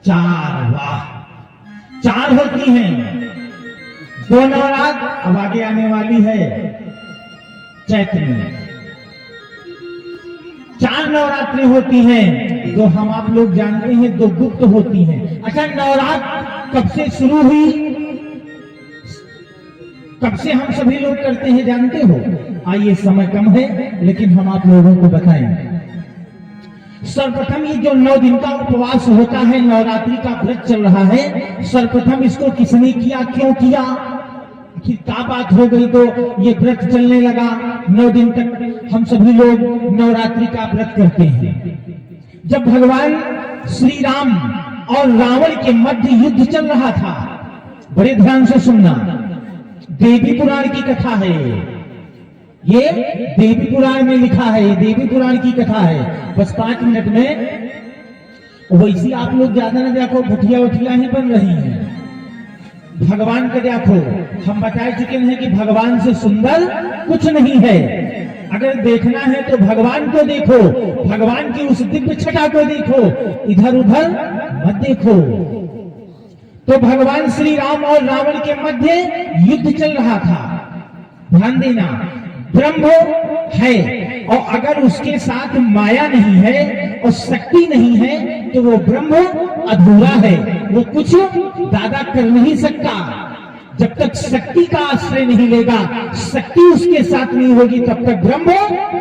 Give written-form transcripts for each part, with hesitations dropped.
चार, वाह, चार होती हैं। दो नवरात्र अब आगे आने वाली है चैत्र में। चार नवरात्रि होती हैं, दो हम आप लोग जानते हैं, दो गुप्त होती हैं। अच्छा, नवरात्र कब से शुरू हुई, कब से हम सभी लोग करते हैं जानते हो? आइए, समय कम है लेकिन हम आप लोगों को बताएं। सर्वप्रथम ये जो 9 दिन का उपवास होता है, नवरात्रि का व्रत चल रहा है, सर्वप्रथम इसको किसने किया, क्यों किया, आखिर क्या बात हो गई तो ये व्रत चलने लगा? 9 दिन तक हम सभी लोग नवरात्रि का व्रत करते हैं। जब भगवान श्री राम और रावण के मध्य युद्ध चल रहा था, बड़े ध्यान से सुनना, देवी पुराण की कथा है ये देवी पुराण में लिखा है, ये देवी पुराण की कथा है। बस 5 मिनट में वैसी आप लोग ज्यादा ना देखो, भटिया उठिया ही बन रही हैं। भगवान को देखो, हम बता चुके हैं कि भगवान से सुंदर कुछ नहीं है। अगर देखना है तो भगवान को देखो, भगवान की उस दिव्य छटा को देखो, इधर उधर मत देखो। तो भगवान श्री राम और रावण के मध्य युद्ध चल रहा था। ध्यान देना, ब्रह्म है और अगर उसके साथ माया नहीं है और शक्ति नहीं है तो वो ब्रह्म अधूरा है, वो कुछ दादा कर नहीं सकता। जब तक शक्ति का आश्रय नहीं लेगा, शक्ति उसके साथ नहीं होगी, तब तक ब्रह्म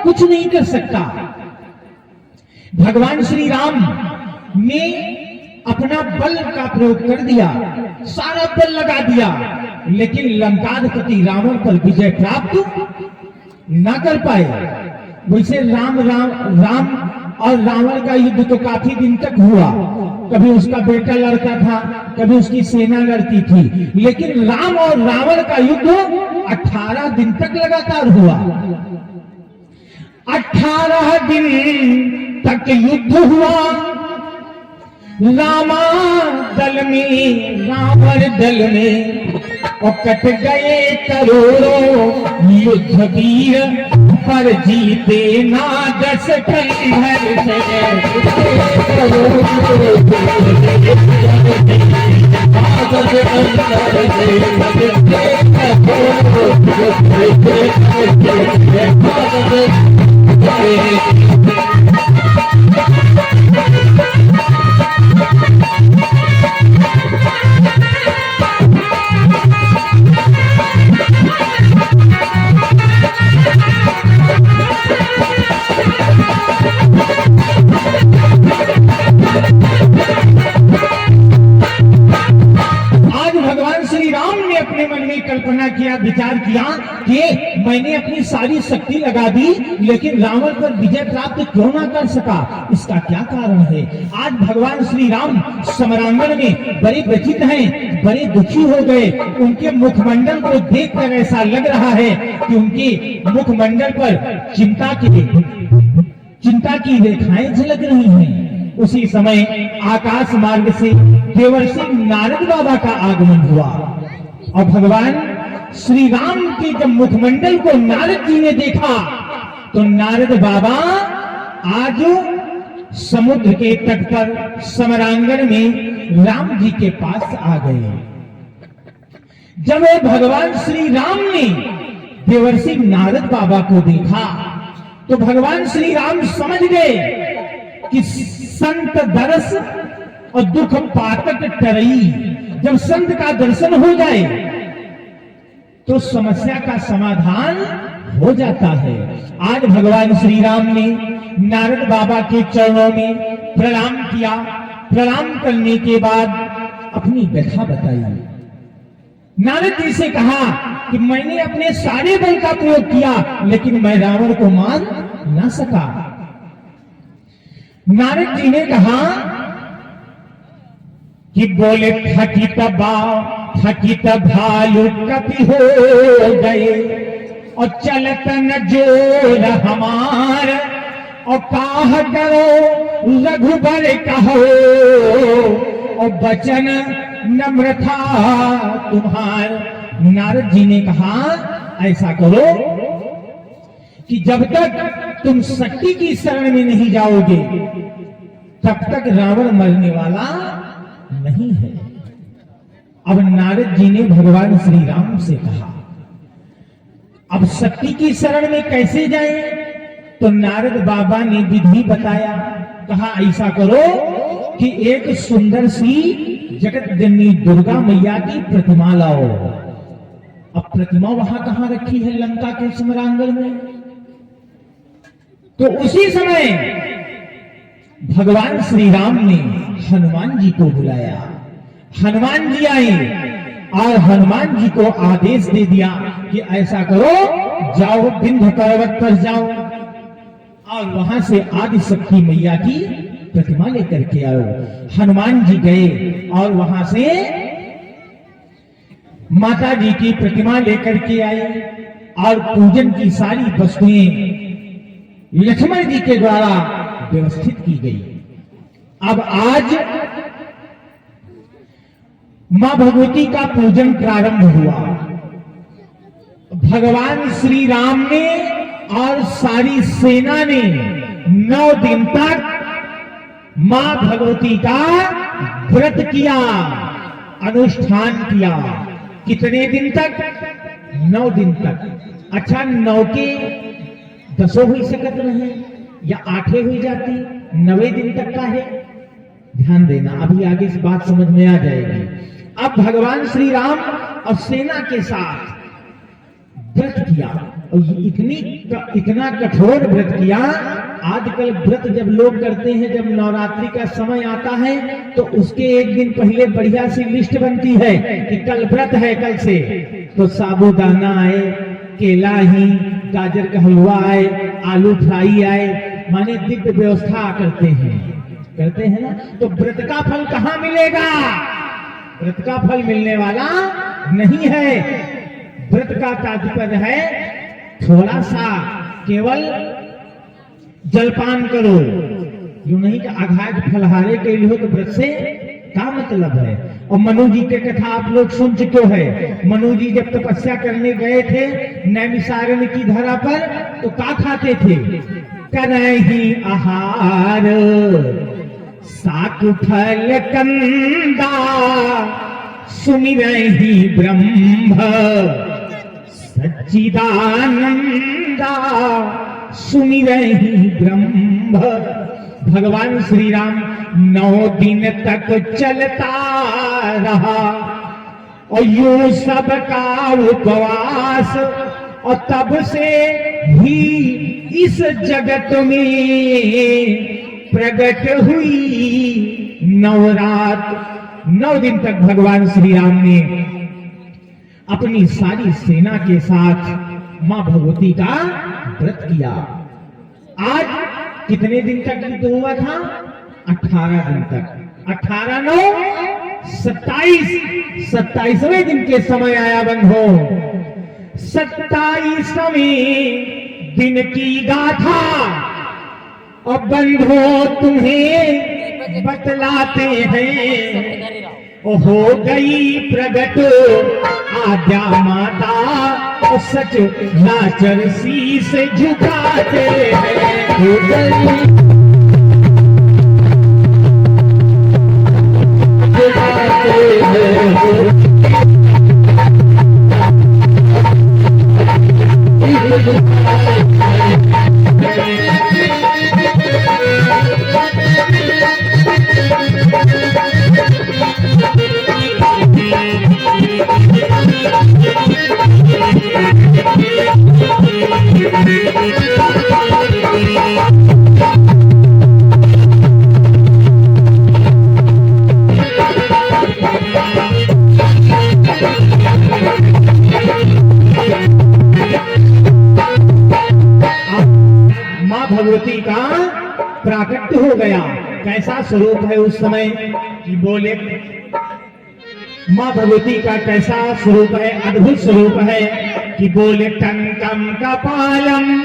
कुछ नहीं कर सकता। भगवान श्री राम ने अपना बल का प्रयोग कर दिया, सारा बल लगा दिया, लेकिन लंकाधिपति रावण पर विजय प्राप्त ना कर पाए। वैसे राम और रावण का युद्ध तो काफी दिन तक हुआ, कभी उसका बेटा लड़ता था, कभी उसकी सेना लड़ती थी, लेकिन राम और रावण का युद्ध 18 दिन तक लगातार हुआ। 18 दिन तक युद्ध हुआ। रामा दल में रावण दल में और कट गए करोड़ों युद्ध वीर, पर जीते ना 10 खंडहर किया, विचार किया कि मैंने अपनी सारी शक्ति लगा दी लेकिन रावण पर विजय प्राप्त क्यों ना कर सका, इसका क्या कारण है? आज भगवान श्री राम समरांगण में बड़े व्यथित हैं, बड़े दुखी हो गए। उनके मुखमंडल को देखकर ऐसा लग रहा है कि उनके मुखमंडल पर चिंता की रेखाएं झलक रही हैं। उसी समय आकाश मार्ग से देवर्षि नारद बाबा का आगमन हुआ और भगवान श्री राम के जब मुखमंडल को नारद जी ने देखा तो नारद बाबा आज समुद्र के तट पर समरांगण में राम जी के पास आ गए। जब भगवान श्री राम ने देवर्षि नारद बाबा को देखा तो भगवान श्री राम समझ गए कि संत दर्श और दुख पातक टरई, जब संत का दर्शन हो जाए तो समस्या का समाधान हो जाता है। आज भगवान श्री राम ने नारद बाबा के चरणों में प्रणाम किया। प्रणाम करने के बाद अपनी व्यथा बताई। नारद जी से कहा कि मैंने अपने सारे बल का प्रयोग किया लेकिन मैं रावण को मार ना सका। नारद जी ने कहा कि बोले थकित भालू कपि हो गए और चलत न जोर हमार, और काह करो रघुबर कहो और बचन नम्रता तुम्हार। नारद जी ने कहा ऐसा करो कि जब तक तुम शक्ति की शरण में नहीं जाओगे तब तक रावण मरने वाला नहीं है। अब नारद जी ने भगवान श्री राम से कहा, अब शक्ति की शरण में कैसे जाएं? तो नारद बाबा ने विधि बताया। कहा ऐसा करो कि एक सुंदर सी जगत जननी दुर्गा मैया की प्रतिमा लाओ। अब प्रतिमा वहां कहां रखी है? लंका के समरांगण में। तो उसी समय भगवान श्री राम ने हनुमान जी को बुलाया। हनुमान जी आए और हनुमान जी को आदेश दे दिया कि ऐसा करो, जाओ विंध्य पर्वत पर जाओ और वहां से आदि शक्ति मैया की प्रतिमा लेकर के आओ। हनुमान जी गए और वहां से माता जी की प्रतिमा लेकर के आए और पूजन की सारी वस्तुएं लक्ष्मण जी के द्वारा व्यवस्थित की गई। अब आज मां भगवती का पूजन प्रारंभ हुआ। भगवान श्री राम ने और सारी सेना ने 9 दिन तक मां भगवती का व्रत किया, अनुष्ठान किया। कितने दिन तक? 9 दिन तक। अच्छा, 9 के 10 हुई सकत रहे या 8 हुई जाती? 9 दिन तक का है। ध्यान देना, अभी आगे इस बात समझ में आ जाएगी। अब भगवान श्री राम और सेना के साथ व्रत किया और इतना कठोर व्रत किया। आजकल व्रत जब लोग करते हैं, जब नवरात्रि का समय आता है तो उसके एक दिन पहले बढ़िया सी लिस्ट बनती है कि कल व्रत है, कल से तो साबूदाना आए, केला ही, गाजर का हलवा आए, आलू फ्राई आए, माने दिव्य व्यवस्था करते हैं ना। तो व्रत का फल कहां मिलेगा? व्रत का फल मिलने वाला नहीं है। व्रत का तात्पर्य है थोड़ा सा केवल जलपान करो, यूं नहीं कि अघाज फलहारे के लिए हो। तो व्रत से क्या मतलब है? और मनु जी के कथा आप लोग सुन चुके हैं। मनु जी जब तपस्या करने गए थे नैमिषारण्य की धरा पर, तो क्या खाते थे? करही आहार साक फल कंदा, सुमिरहि ब्रह्म सच्चिदानंदा, सुमिरहि ब्रह्म। भगवान श्री राम 9 दिन तक चलता रहा और यूं सबका उपवास, और तब से ही इस जगत में प्रकट हुई नवरात्र। 9 दिन तक भगवान श्री राम ने अपनी सारी सेना के साथ मां भगवती का व्रत किया। आज कितने दिन तक युद्ध हुआ था? 18 दिन तक। 18 9 27, 27वें दिन के समय आया बंधो। 27वें दिन की गाथा और बंधो तुम्हें बतलाते हैं। हो गई प्रगट आद्या माता, और सच नाचर शीस झुकाते हैं। हो गई झुकाते हैं। भगवती का प्राकट्य हो गया। कैसा स्वरूप है उस समय कि बोले, मां भगवती का कैसा स्वरूप है? अद्भुत स्वरूप है कि बोले टंकम कपालम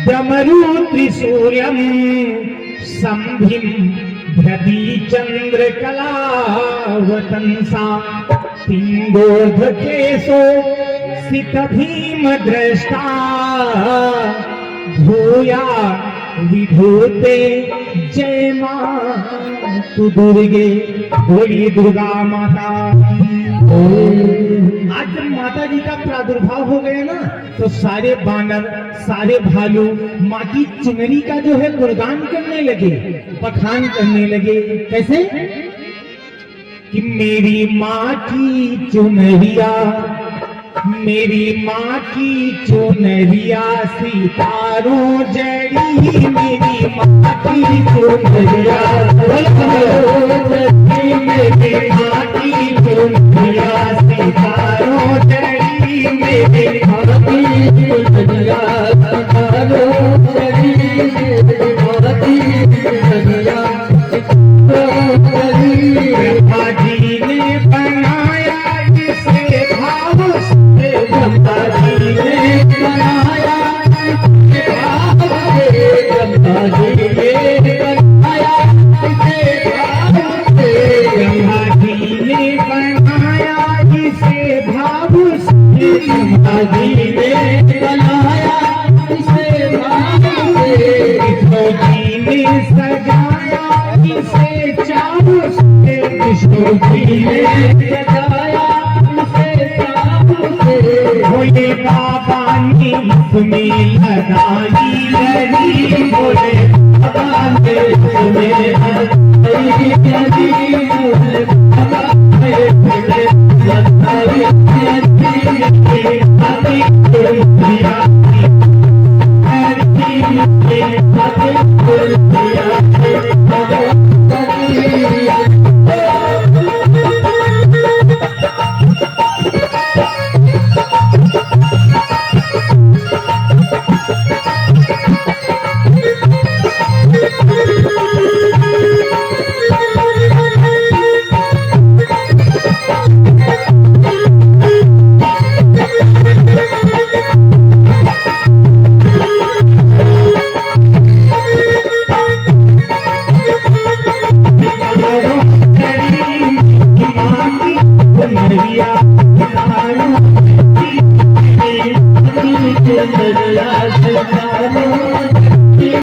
डमरू त्रिशूलम संभिम भ्रति चंद्र कलावतंसा, पिंगोध केशो सित भीम दृष्टा, भूया विभूते जय मां तू दुर्गे, बोलिए दुर्गा माता की। आज जब माता जी का प्रादुर्भाव हो गया ना, तो सारे बानर, सारे भालू माँ की चुनरी का जो है गुणगान करने लगे, बखान करने लगे। कैसे कि मेरी माँ की चुनरिया, मेरी माँ की चुनरिया सितारों जड़ी, मेरी माँ की चुनरिया, मेरी माँ की चुनरिया सितारों जड़ी, मेरी माँ की चुनरिया सितारों जड़ी, मेरी माँ की चुनरिया सितारों जड़ी। ब्रह्मा जी ने बनाया जिसे भाव से, ब्रह्मा जी ने बनाया जिसे भाव से, ब्रह्मा जी ने बनाया जिसे भाव से, ब्रह्मा जी ने बनाया जिसे भाव से, ब्रह्मा जी ने बनाया जिसे भाव से, विष्णु जी ने सजाया जिसे चाव से, विष्णु जी ने सजाया जिसे चाव से, भोले बाबा ने इसमें लगाई लड़ी, भोले बाबा ने इसमें लगाई लड़ी, भोले बाबा ने इसमें लगाई